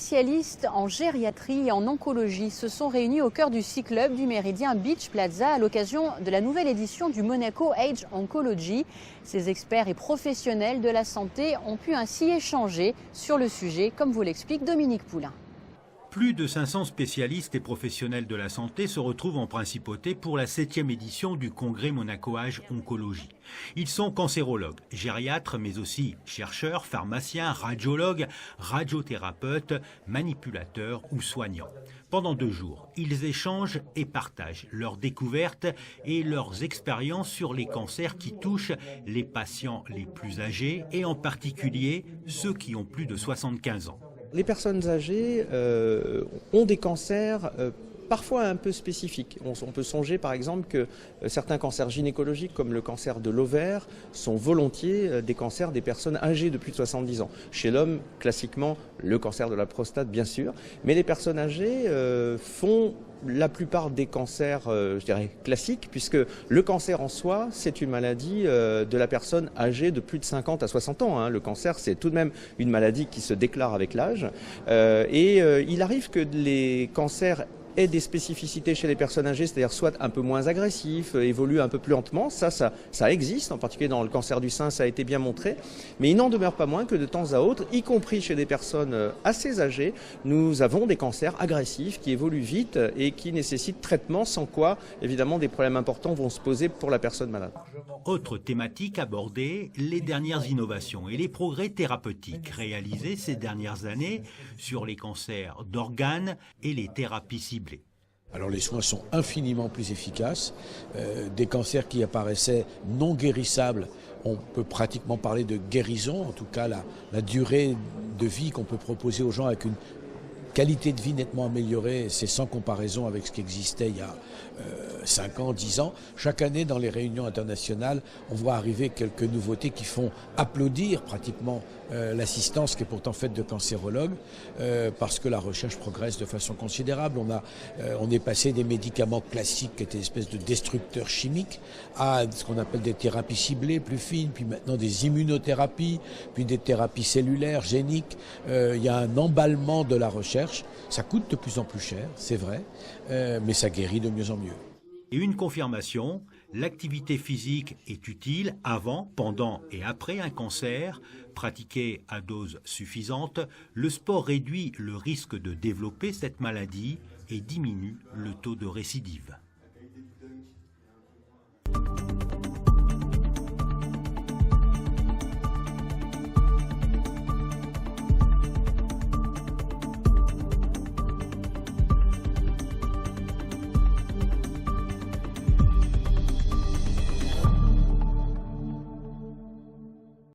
spécialistes en gériatrie et en oncologie se sont réunis au cœur du C-Club du Méridien Beach Plaza à l'occasion de la nouvelle édition du Monaco Age Oncology. Ces experts et professionnels de la santé ont pu ainsi échanger sur le sujet, comme vous l'explique Dominique Poulain. Plus de 500 spécialistes et professionnels de la santé se retrouvent en principauté pour la 7e édition du congrès Monaco Age Oncologie. Ils sont cancérologues, gériatres, mais aussi chercheurs, pharmaciens, radiologues, radiothérapeutes, manipulateurs ou soignants. Pendant 2 jours, ils échangent et partagent leurs découvertes et leurs expériences sur les cancers qui touchent les patients les plus âgés et en particulier ceux qui ont plus de 75 ans. Les personnes âgées ont des cancers parfois un peu spécifiques. On peut songer par exemple que certains cancers gynécologiques comme le cancer de l'ovaire sont volontiers des cancers des personnes âgées de plus de 70 ans. Chez l'homme, classiquement, le cancer de la prostate bien sûr, mais les personnes âgées font la plupart des cancers, je dirais, classiques, puisque le cancer en soi, c'est une maladie de la personne âgée de plus de 50 à 60 ans. Le cancer, c'est tout de même une maladie qui se déclare avec l'âge. Il arrive que les cancers aient des spécificités chez les personnes âgées, c'est-à-dire soit un peu moins agressifs, évoluent un peu plus lentement. Ça existe, en particulier dans le cancer du sein, ça a été bien montré. Mais il n'en demeure pas moins que de temps à autre, y compris chez des personnes assez âgées, nous avons des cancers agressifs qui évoluent vite et qui nécessitent traitement, sans quoi, évidemment, des problèmes importants vont se poser pour la personne malade. Autre thématique abordée, les dernières innovations et les progrès thérapeutiques réalisés ces dernières années sur les cancers d'organes et les thérapies ciblées. Alors les soins sont infiniment plus efficaces. Des cancers qui apparaissaient non guérissables, on peut pratiquement parler de guérison, en tout cas la durée de vie qu'on peut proposer aux gens avec une qualité de vie nettement améliorée, c'est sans comparaison avec ce qui existait il y a 5 ans, 10 ans. Chaque année, dans les réunions internationales, on voit arriver quelques nouveautés qui font applaudir pratiquement l'assistance qui est pourtant faite de cancérologues, parce que la recherche progresse de façon considérable. On est passé des médicaments classiques qui étaient une espèce de destructeurs chimiques à ce qu'on appelle des thérapies ciblées, plus fines, puis maintenant des immunothérapies, puis des thérapies cellulaires, géniques. Il y a un emballement de la recherche. Ça coûte de plus en plus cher, c'est vrai, mais ça guérit de mieux en mieux. Et une confirmation, l'activité physique est utile avant, pendant et après un cancer. Pratiqué à dose suffisante, le sport réduit le risque de développer cette maladie et diminue le taux de récidive.